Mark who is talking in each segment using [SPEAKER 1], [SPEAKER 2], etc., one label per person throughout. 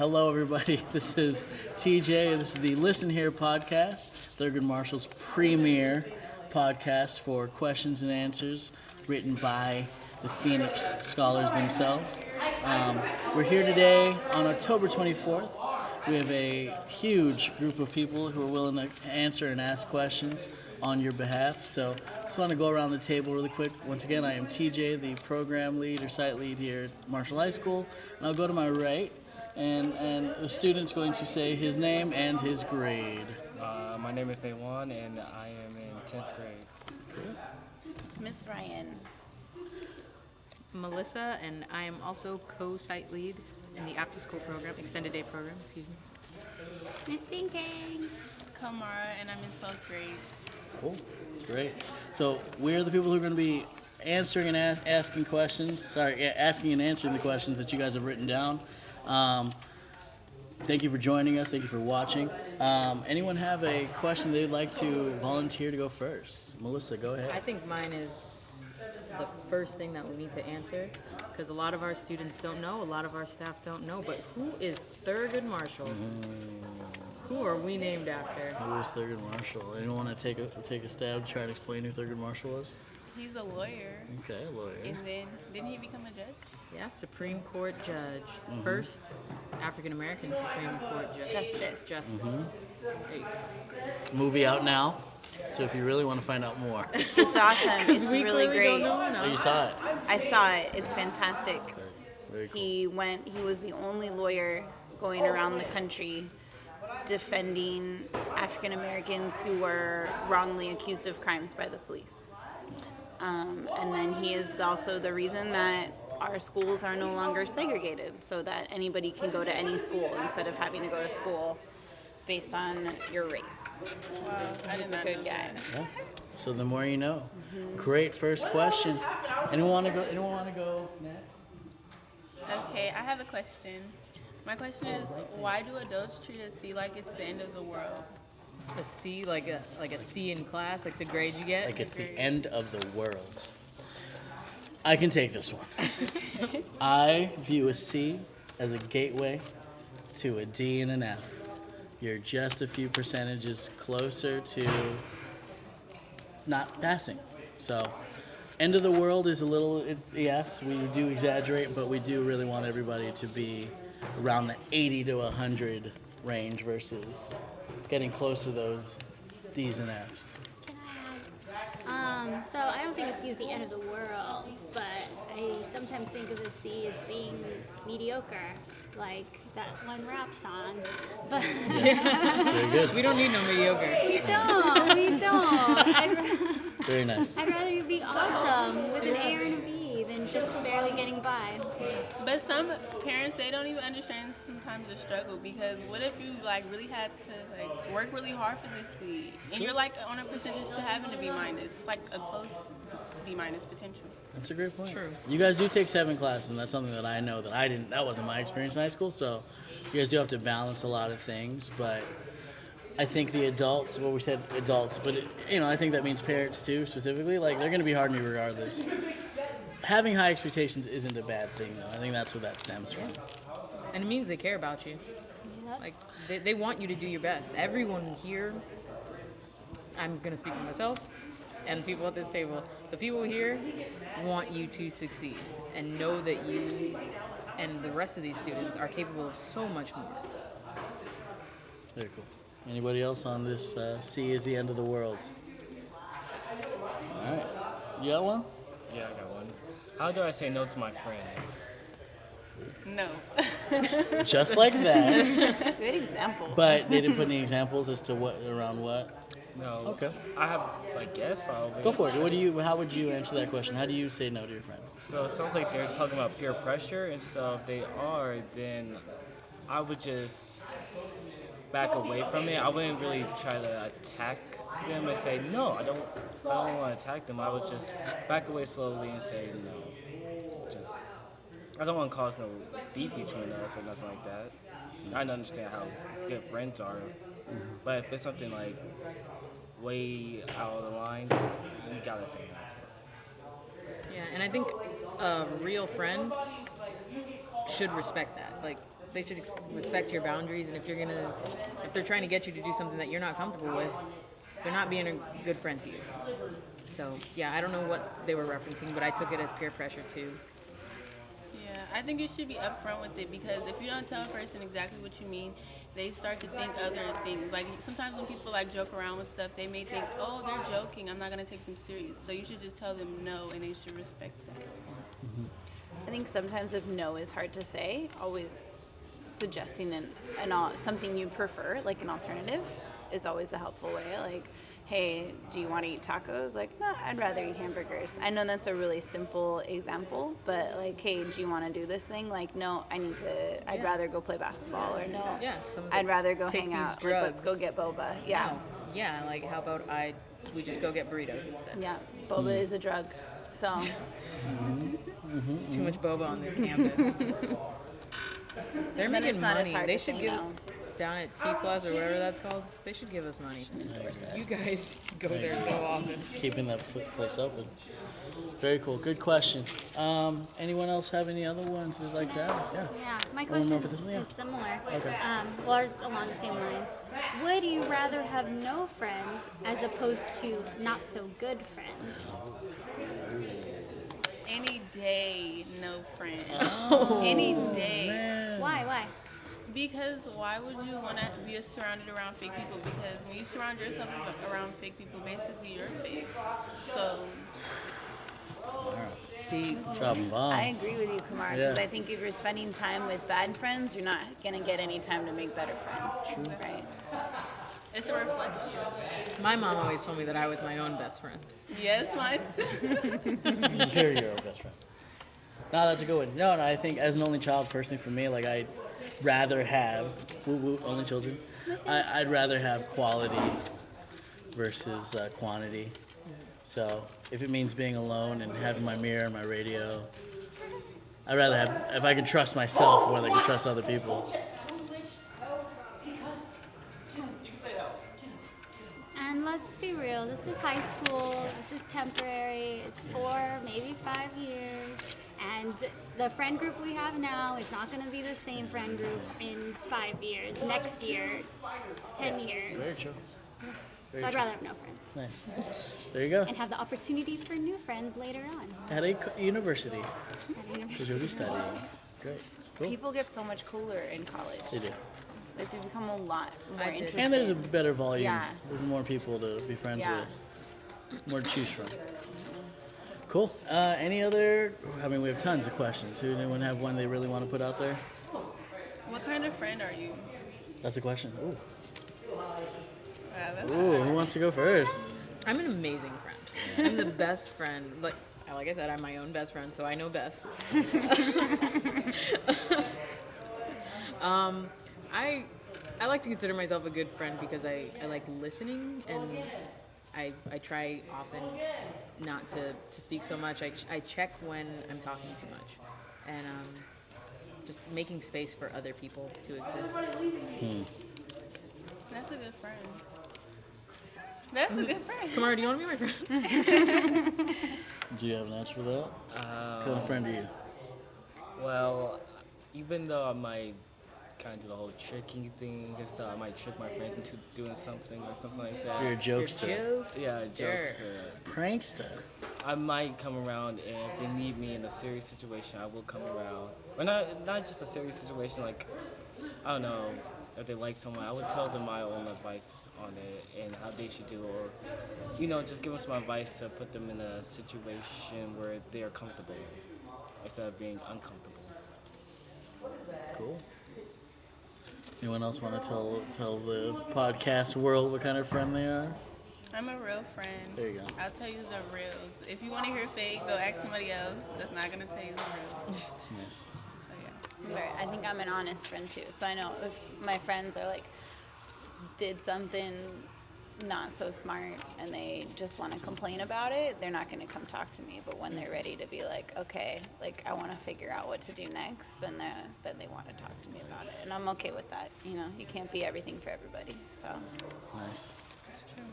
[SPEAKER 1] Hello, everybody. This is TJ. This is the Listen Here podcast, Thurgood Marshall's premier podcast for questions and answers written by the Phoenix scholars themselves. We're here today on October 24th. We have a huge group of people who are willing to answer and ask questions on your behalf. So I just want to go around the table really quick. Once again, I am TJ, the program lead or site lead here at Marshall High School. And I'll go to my right, and the student's going to say his name and his grade.
[SPEAKER 2] My name is Ny'Juan, and I am in 10th grade.
[SPEAKER 1] Cool.
[SPEAKER 3] Miss Ryan.
[SPEAKER 4] Melissa, and I am also co-site lead in the after-school program, extended day program, excuse me.
[SPEAKER 3] Miss Bingcang.
[SPEAKER 5] Kimara, and I'm in 12th grade.
[SPEAKER 1] Cool. Great. So we're the people who are going to be answering and asking questions. Asking and answering the questions that you guys have written down. Thank you for joining us. Thank you for watching. Anyone have a question they'd like to volunteer to go first? Melissa, go ahead.
[SPEAKER 4] I think mine is the first thing that we need to answer, because a lot of our students don't know, a lot of our staff don't know, but who is Thurgood Marshall? Who are we named after?
[SPEAKER 1] Who is Thurgood Marshall? Anyone want to take a stab to try to explain who Thurgood Marshall was?
[SPEAKER 5] He's a lawyer.
[SPEAKER 1] Okay, lawyer.
[SPEAKER 5] And then, didn't he become a judge?
[SPEAKER 4] Yeah, Supreme Court judge. First African-American Supreme Court judge. Justice. There you go.
[SPEAKER 1] Movie out now. So if you really want to find out more.
[SPEAKER 3] It's awesome. It's
[SPEAKER 4] we
[SPEAKER 3] really
[SPEAKER 4] clearly
[SPEAKER 3] great.
[SPEAKER 4] don't know
[SPEAKER 1] Oh, you
[SPEAKER 4] enough.
[SPEAKER 1] saw it.
[SPEAKER 3] I saw it. It's fantastic.
[SPEAKER 1] Very cool.
[SPEAKER 3] He was the only lawyer going around the country defending African Americans who were wrongly accused of crimes by the police. And then he is also the reason that our schools are no longer segregated, so that anybody can go to any school instead of having to go to school based on your race.
[SPEAKER 5] Wow, I
[SPEAKER 3] He's
[SPEAKER 5] did
[SPEAKER 3] a
[SPEAKER 5] not
[SPEAKER 3] good
[SPEAKER 5] know.
[SPEAKER 3] guy.
[SPEAKER 1] Yeah. So the more you know. Great first question. Anyone want to go next?
[SPEAKER 5] Okay, I have a question. My question is, why do adults treat a C like it's the end of the world?
[SPEAKER 4] A C, like a C in class, like the grade you get.
[SPEAKER 1] Like it's the end of the world. I can take this one. I view a C as a gateway to a D and an F. You're just a few percentages closer to not passing. So, end of the world is a little, yes, we do exaggerate, but we do really want everybody to be around the 80 to 100 range versus getting close to those D's and F's.
[SPEAKER 6] So I don't think a C is the end of the world, but I sometimes think of a C as being mediocre, like that one rap song. But
[SPEAKER 1] Very good.
[SPEAKER 4] We don't need no mediocre.
[SPEAKER 6] we don't.
[SPEAKER 1] Very nice.
[SPEAKER 6] I'd rather you be awesome with an A or and a B than just barely getting by.
[SPEAKER 5] But some parents, they don't even understand sometimes the struggle, because what if you really had to work really hard for this C, and you're on a percentage to having a B minus? It's like a close B minus potential.
[SPEAKER 1] That's a great point.
[SPEAKER 4] True.
[SPEAKER 1] You guys do take 7 classes, and that's something that I know that I didn't. That wasn't my experience in high school. So you guys do have to balance a lot of things. But I think the adults, well, we said adults, but I think that means parents too, specifically. Like, they're going to be hard on you regardless. Having high expectations isn't a bad thing, though. I think that's where that stems from.
[SPEAKER 4] And it means they care about you. Like, they want you to do your best. Everyone here, I'm going to speak for myself and the people at this table, the people here want you to succeed and know that you and the rest of these students are capable of so much more.
[SPEAKER 1] Very cool. Anybody else on this C is the end of the world? All right. You got one?
[SPEAKER 2] Yeah, I got one. How do I say no to my friends?
[SPEAKER 5] No.
[SPEAKER 1] Just like that.
[SPEAKER 3] Good example.
[SPEAKER 1] But they didn't put any examples as to what around what.
[SPEAKER 2] No.
[SPEAKER 1] Okay.
[SPEAKER 2] I have, guess probably.
[SPEAKER 1] Go for it. How would you answer that question? How do you say no to your friends?
[SPEAKER 2] So it sounds like they're talking about peer pressure, and so if they are, then I would just back away from it. I wouldn't really try to attack them and say, no, I don't want to attack them. I would just back away slowly and say no. I don't want to cause no beef between us or nothing like that. I understand how good friends are, but if it's something way out of the line, you gotta say no.
[SPEAKER 4] Yeah, and I think a real friend should respect that. Like, They should respect your boundaries, and if they're trying to get you to do something that you're not comfortable with, they're not being a good friend to you. So yeah, I don't know what they were referencing, but I took it as peer pressure too.
[SPEAKER 5] Yeah, I think you should be upfront with it, because if you don't tell a person exactly what you mean, they start to think other things. Like sometimes when people like joke around with stuff, they may think, oh, they're joking, I'm not gonna take them serious. So you should just tell them no, and they should respect that.
[SPEAKER 3] I think sometimes if no is hard to say, always suggesting something you prefer, like an alternative, is always a helpful way. Like, hey, do you want to eat tacos? Like, no, I'd rather eat hamburgers. I know that's a really simple example, but like, hey, do you want to do this thing? Like, no, I'd rather go play basketball, or no, I'd rather go hang out. Like, let's go get boba. Yeah.
[SPEAKER 4] Yeah, like how about we just go get burritos instead?
[SPEAKER 3] Yeah, boba is a drug, so.
[SPEAKER 4] There's too much boba on this campus. They're making money. They should give us down at T Plus or whatever that's called. They should give us money. You guys go there so often.
[SPEAKER 1] Keeping that place open. Very cool. Good question. Anyone else have any other ones they'd like to ask? Yeah.
[SPEAKER 6] Yeah, my
[SPEAKER 1] One
[SPEAKER 6] question
[SPEAKER 1] more for this one? Yeah.
[SPEAKER 6] is similar.
[SPEAKER 1] Okay.
[SPEAKER 6] Well, it's along the same line. Would you rather have no friends as opposed to not so good friends?
[SPEAKER 5] Any day, no friends. Any day.
[SPEAKER 1] Man.
[SPEAKER 6] Why?
[SPEAKER 5] Because why would you want to be surrounded around fake people? Because when you surround yourself around fake people, basically you're fake. So.
[SPEAKER 4] Deep.
[SPEAKER 1] Dropping bombs.
[SPEAKER 3] I agree with you, Kimara, because I think if you're spending time with bad friends, you're not going to get any time to make better friends. Right?
[SPEAKER 5] It's a reflection.
[SPEAKER 4] My mom always told me that I was my own best friend.
[SPEAKER 5] Yes, mine too.
[SPEAKER 1] You're your best friend. No, that's a good one. No, I think as an only child, personally for me, like I'd rather have only children. I'd rather have quality versus quantity. So if it means being alone and having my mirror and my radio, I'd rather have, if I can trust myself more than I can trust other people.
[SPEAKER 6] And let's be real, this is high school, this is temporary, it's 4, maybe 5 years, and the friend group we have now is not going to be the same friend group in 5 years, next year, 10 years.
[SPEAKER 1] Very true.
[SPEAKER 6] So I'd rather have no friends.
[SPEAKER 1] Nice. There you go.
[SPEAKER 6] And have the opportunity for new friends later on.
[SPEAKER 1] At a university,
[SPEAKER 6] At a university.
[SPEAKER 1] because you'll be studying. Great. Cool.
[SPEAKER 3] People get so much cooler in college.
[SPEAKER 1] They do.
[SPEAKER 3] Like, they become a lot more
[SPEAKER 4] I did.
[SPEAKER 3] interesting.
[SPEAKER 1] And there's a better volume.
[SPEAKER 3] Yeah.
[SPEAKER 1] There's more people to be friends
[SPEAKER 3] Yeah.
[SPEAKER 1] with. More to choose from. Cool. Any other? I mean, we have tons of questions. Who anyone have one they really want to put out there?
[SPEAKER 5] What kind of friend are you?
[SPEAKER 1] That's a question. Ooh.
[SPEAKER 5] That's
[SPEAKER 1] Ooh, who wants to go first?
[SPEAKER 4] I'm an amazing friend. I'm the best friend. Like I said, I'm my own best friend, so I know best. I like to consider myself a good friend because I like listening, and I try often not to speak so much. I check when I'm talking too much, and just making space for other people to exist.
[SPEAKER 5] That's a good friend. That's a good friend.
[SPEAKER 4] Kimara, do you want to be my friend?
[SPEAKER 1] Do you have an answer for that? What kind of friend are you?
[SPEAKER 2] Well, even though I might kind of do the whole tricking thing, just I might trick my friends into doing something or something like that.
[SPEAKER 1] You're a jokester.
[SPEAKER 2] Yeah, jokes.
[SPEAKER 1] Prankster.
[SPEAKER 2] I might come around, and if they need me in a serious situation, I will come around. Or not just a serious situation, like, I don't know, if they like someone, I would tell them my own advice on it and how they should do, or, just give them some advice to put them in a situation where they are comfortable instead of being uncomfortable.
[SPEAKER 1] Cool. Anyone else want to tell the podcast world what kind of friend they are?
[SPEAKER 5] I'm a real friend.
[SPEAKER 1] There you go.
[SPEAKER 5] I'll tell you the reals. If you want to hear fake, go ask somebody else that's not going to tell you the reals.
[SPEAKER 1] Yes.
[SPEAKER 5] So, yeah.
[SPEAKER 3] Right. I think I'm an honest friend too. So I know if my friends are like, did something not so smart and they just want to complain about it, they're not going to come talk to me. But when they're ready to be like, okay, like I want to figure out what to do next, then they want to talk to me about it. And I'm okay with that. You can't be everything for everybody. So.
[SPEAKER 1] Nice.
[SPEAKER 5] That's true.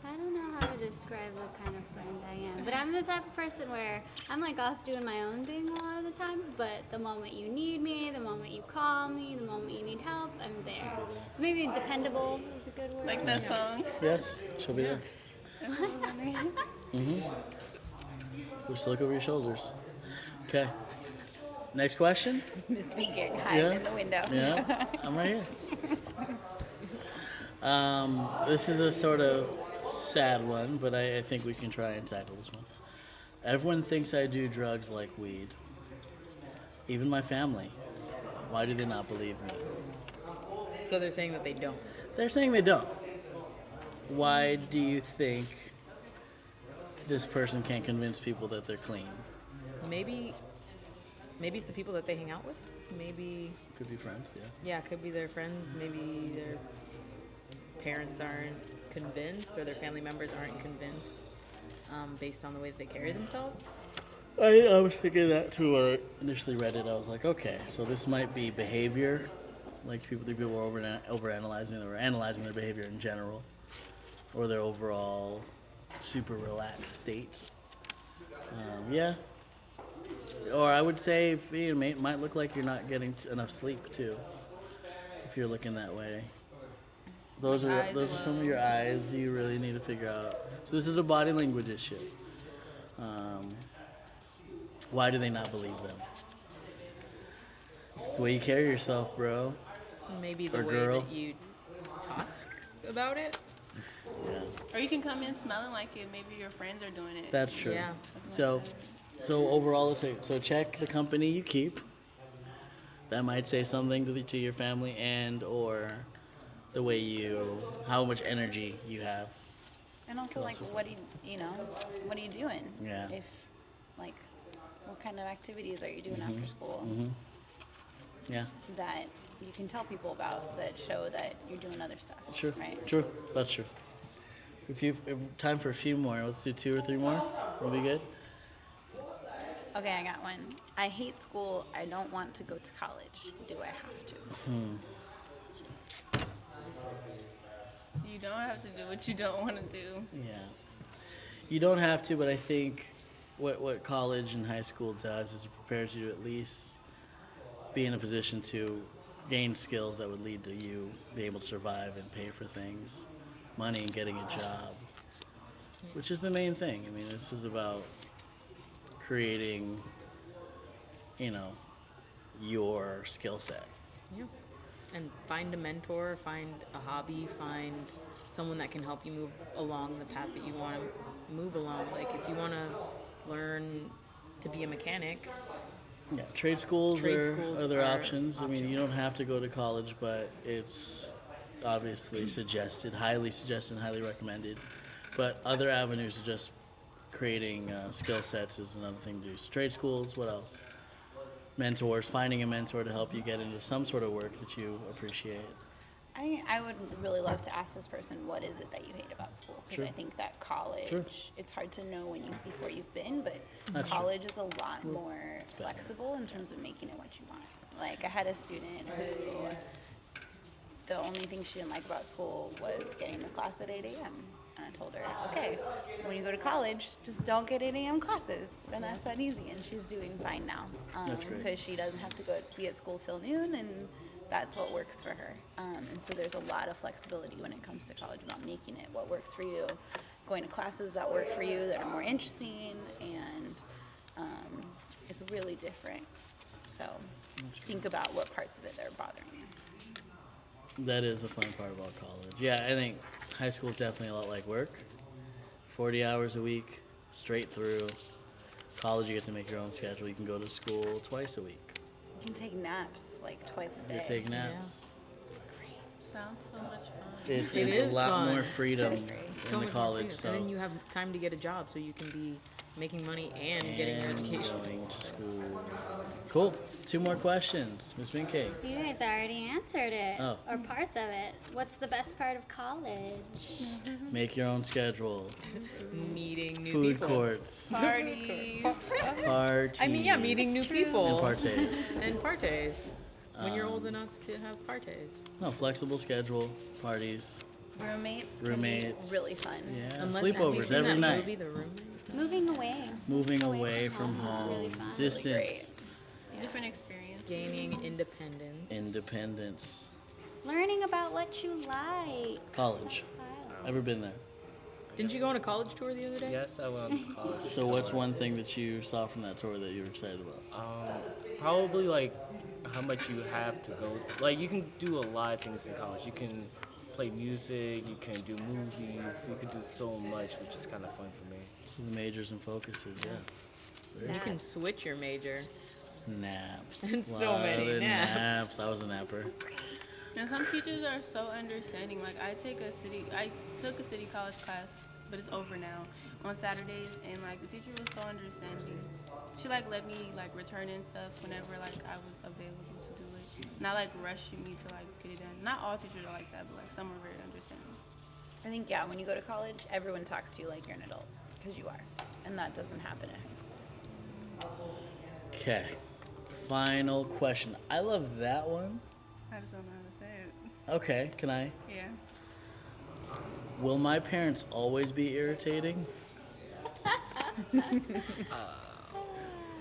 [SPEAKER 6] I don't know how to describe what kind of friend I am, but I'm the type of person where I'm like off doing my own thing a lot of the times, but the moment you need me, the moment you call me, the moment you need help, I'm there. So maybe dependable is a good word.
[SPEAKER 5] Like that song.
[SPEAKER 1] Yes, she'll be there. Just look over your shoulders. Okay. Next question?
[SPEAKER 3] Miss Bingcang hiding in the window.
[SPEAKER 1] Yeah, I'm right here. This is a sort of sad one, but I think we can try and tackle this one. Everyone thinks I do drugs like weed. Even my family. Why do they not believe me?
[SPEAKER 4] So they're saying that they don't.
[SPEAKER 1] They're saying they don't. Why do you think this person can't convince people that they're clean?
[SPEAKER 4] Maybe it's the people that they hang out with. Maybe,
[SPEAKER 1] Could be friends, yeah.
[SPEAKER 4] yeah, it could be their friends. Maybe their parents aren't convinced, or their family members aren't convinced, based on the way that they carry themselves.
[SPEAKER 1] I was thinking that too when I initially read it. I was like, okay, so this might be behavior. Like people are overanalyzing or analyzing their behavior in general, or their overall super relaxed state. Yeah. Or I would say it might look like you're not getting enough sleep too, if you're looking that way. Those are some of your eyes you really need to figure out. So this is a body language issue. Why do they not believe them? It's the way you carry yourself, bro.
[SPEAKER 4] Maybe the
[SPEAKER 1] Or
[SPEAKER 4] way
[SPEAKER 1] girl.
[SPEAKER 4] that you talk about it.
[SPEAKER 1] Yeah,
[SPEAKER 5] Or you can come in smelling like it. Maybe your friends are doing it.
[SPEAKER 1] that's true.
[SPEAKER 4] Yeah.
[SPEAKER 1] So overall, let's say, so check the company you keep. That might say something to your family, and or the way how much energy you have.
[SPEAKER 3] And also, like, what are you doing?
[SPEAKER 1] Yeah.
[SPEAKER 3] If, like, what kind of activities are you doing after school
[SPEAKER 1] Yeah,
[SPEAKER 3] that you can tell people about that show that you're doing other stuff?
[SPEAKER 1] true.
[SPEAKER 3] Right?
[SPEAKER 1] True. That's true. If time for a few more, let's do 2 or 3 more. We'll be good.
[SPEAKER 3] Okay, I got one. I hate school. I don't want to go to college. Do I have to?
[SPEAKER 5] You don't have to do what you don't want to do.
[SPEAKER 1] Yeah. You don't have to, but I think what college and high school does is it prepares you to at least be in a position to gain skills that would lead to you be able to survive and pay for things, money, and getting a job, which is the main thing. I mean, this is about creating, your skill set.
[SPEAKER 4] Yeah. And find a mentor, find a hobby, find someone that can help you move along the path that you want to move along. Like if you want to learn to be a mechanic,
[SPEAKER 1] Yeah, trade schools are other
[SPEAKER 4] are
[SPEAKER 1] options. I mean, you don't have to go to college, but it's obviously highly suggested, highly recommended. But other avenues of just creating skill sets is another thing to do. So trade schools, what else? Mentors, finding a mentor to help you get into some sort of work that you appreciate.
[SPEAKER 3] I would really love to ask this person, what is it that you hate about school? Because
[SPEAKER 1] Sure.
[SPEAKER 3] I think that college,
[SPEAKER 1] Sure.
[SPEAKER 3] it's hard to know before you've been, but
[SPEAKER 1] That's true.
[SPEAKER 3] college is a lot more flexible in terms of making it what you want. Like I had a student who the only thing she didn't like about school was getting to class at 8 a.m. And I told her, okay, when you go to college, just don't get 8 a.m. classes. And that's that easy. And she's doing fine now.
[SPEAKER 1] That's great.
[SPEAKER 3] Because she doesn't have to be at school till noon, and that's what works for her. And so there's a lot of flexibility when it comes to college about making it what works for you, going to classes that work for you, that are more interesting, and it's really different. So think about what parts of it are bothering you.
[SPEAKER 1] That is the fun part about college. Yeah, I think high school is definitely a lot like work. 40 hours a week, straight through. College, you get to make your own schedule. You can go to school twice a week.
[SPEAKER 3] You can take naps like twice a
[SPEAKER 1] You
[SPEAKER 3] day.
[SPEAKER 1] take naps.
[SPEAKER 5] Sounds so much fun.
[SPEAKER 1] It's
[SPEAKER 4] It is
[SPEAKER 1] a lot
[SPEAKER 4] fun.
[SPEAKER 1] more freedom
[SPEAKER 3] So great.
[SPEAKER 4] so
[SPEAKER 1] in the
[SPEAKER 4] much more
[SPEAKER 1] college.
[SPEAKER 4] freedom.
[SPEAKER 1] So
[SPEAKER 4] And then you have time to get a job, so you can be making money and getting your
[SPEAKER 1] and
[SPEAKER 4] education.
[SPEAKER 1] going to school. Cool. 2 more questions, Miss Bingcang.
[SPEAKER 6] You guys already answered it,
[SPEAKER 1] Oh.
[SPEAKER 6] or parts of it. What's the best part of college?
[SPEAKER 1] Make your own schedule.
[SPEAKER 4] Meeting new
[SPEAKER 1] Food
[SPEAKER 4] people.
[SPEAKER 1] courts.
[SPEAKER 5] Parties.
[SPEAKER 1] Parties.
[SPEAKER 4] I mean, yeah, meeting new
[SPEAKER 1] and
[SPEAKER 4] people.
[SPEAKER 1] parties.
[SPEAKER 4] And parties. When you're old enough to have parties.
[SPEAKER 1] No, flexible schedule, parties.
[SPEAKER 3] Roommates can
[SPEAKER 1] Roommates.
[SPEAKER 3] be really fun.
[SPEAKER 1] Yeah,
[SPEAKER 4] Unless, have you
[SPEAKER 1] sleepovers
[SPEAKER 4] seen
[SPEAKER 1] every
[SPEAKER 4] that
[SPEAKER 1] night.
[SPEAKER 4] movie, The Roommate?
[SPEAKER 6] Moving away.
[SPEAKER 1] Moving away from
[SPEAKER 6] is
[SPEAKER 1] home,
[SPEAKER 6] really fun.
[SPEAKER 1] distance,
[SPEAKER 5] Different experience.
[SPEAKER 4] Gaining independence.
[SPEAKER 1] independence,
[SPEAKER 6] Learning about what you like.
[SPEAKER 1] college.
[SPEAKER 6] Wow.
[SPEAKER 1] Ever been there?
[SPEAKER 4] Didn't you go on a college tour the other day?
[SPEAKER 2] Yes, I went on college.
[SPEAKER 1] So what's one thing that you saw from that tour that you were excited about?
[SPEAKER 2] Probably like how much you have to go. Like you can do a lot of things in college. You can play music, you can do movies, you can do so much, which is kind of fun for me.
[SPEAKER 1] So the majors and focuses, yeah.
[SPEAKER 4] You can switch your major.
[SPEAKER 1] Naps.
[SPEAKER 4] And so
[SPEAKER 1] Lot
[SPEAKER 4] many
[SPEAKER 1] of
[SPEAKER 4] naps.
[SPEAKER 1] I was a napper.
[SPEAKER 5] And some teachers are so understanding. Like I took a city college class, but it's over now on Saturdays, and like the teacher was so understanding. She like let me like return in stuff whenever like I was available to do it, not like rushing me to like get it done. Not all teachers are like that, but like some are very understanding.
[SPEAKER 3] I think, when you go to college, everyone talks to you like you're an adult, because you are. And that doesn't happen in high school.
[SPEAKER 1] Okay. Final question. I love that one.
[SPEAKER 5] I just don't know how to say it.
[SPEAKER 1] Okay, can I?
[SPEAKER 5] Yeah.
[SPEAKER 1] Will my parents always be irritating?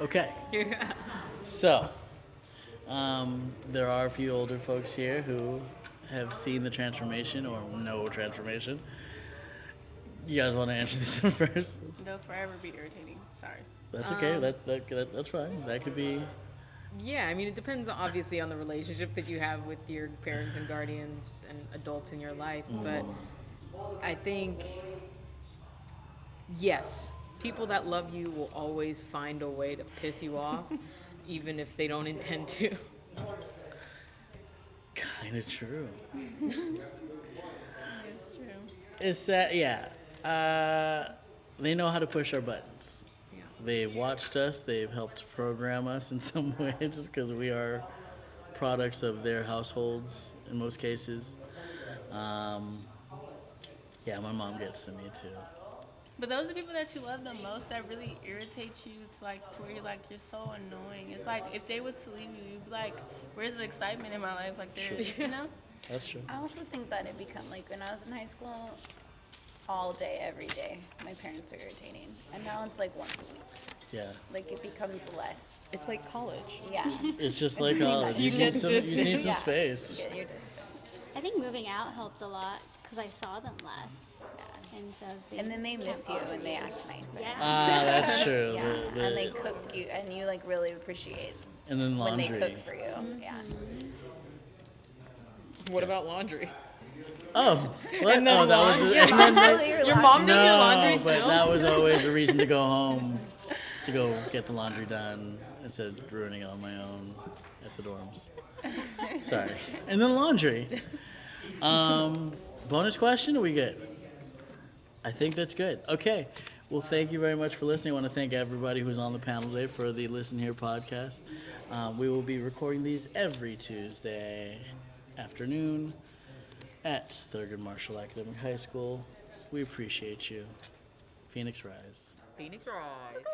[SPEAKER 1] Okay. So, there are a few older folks here who have seen the transformation or no transformation. You guys want to answer this one first?
[SPEAKER 5] They'll forever be irritating. Sorry.
[SPEAKER 1] That's okay. That's fine. That could be.
[SPEAKER 4] Yeah, I mean, it depends obviously on the relationship that you have with your parents and guardians and adults in your life. But I think, yes, people that love you will always find a way to piss you off, even if they don't intend to.
[SPEAKER 1] Kind of true.
[SPEAKER 5] It's true.
[SPEAKER 1] It's that, yeah. They know how to push our buttons.
[SPEAKER 4] Yeah.
[SPEAKER 1] They've watched us. They've helped program us in some way, just because we are products of their households in most cases. Yeah, my mom gets to me too.
[SPEAKER 5] But those are the people that you love the most that really irritate you to like where you're like you're so annoying. It's like if they were to leave you, you'd be like, where's the excitement in my life? Like they're, you know?
[SPEAKER 1] That's true.
[SPEAKER 3] I also think that it become, like, when I was in high school, all day, every day, my parents were irritating. And now it's like once a week.
[SPEAKER 1] Yeah.
[SPEAKER 3] Like, it becomes less.
[SPEAKER 4] It's like college.
[SPEAKER 3] Yeah.
[SPEAKER 1] It's just like college. You
[SPEAKER 4] You
[SPEAKER 1] need
[SPEAKER 4] get
[SPEAKER 1] some
[SPEAKER 4] distance.
[SPEAKER 3] Yeah.
[SPEAKER 1] space.
[SPEAKER 3] Yeah, you're distant.
[SPEAKER 6] I think moving out helped a lot because I saw them less. And so
[SPEAKER 3] And then they miss you and they act nicer.
[SPEAKER 6] Yeah.
[SPEAKER 1] That's true.
[SPEAKER 3] Yeah, and they cook you, and you like really appreciate
[SPEAKER 1] and then
[SPEAKER 3] when
[SPEAKER 1] laundry.
[SPEAKER 3] they cook for you. Yeah.
[SPEAKER 4] What about laundry?
[SPEAKER 1] Oh, what?
[SPEAKER 4] And then
[SPEAKER 1] Oh, that was.
[SPEAKER 4] laundry.
[SPEAKER 1] And then
[SPEAKER 4] Your mom does your laundry
[SPEAKER 1] no,
[SPEAKER 4] still?
[SPEAKER 1] but that was always a reason to go home, to go get the laundry done instead of ruining it on my own at the dorms. Sorry. And then laundry. Bonus question? Are we good? I think that's good. Okay. Well, thank you very much for listening. I want to thank everybody who's on the panel today for the Listen Here podcast. We will be recording these every Tuesday afternoon at Thurgood Marshall Academic High School. We appreciate you. Phoenix Rise.
[SPEAKER 4] Phoenix Rise.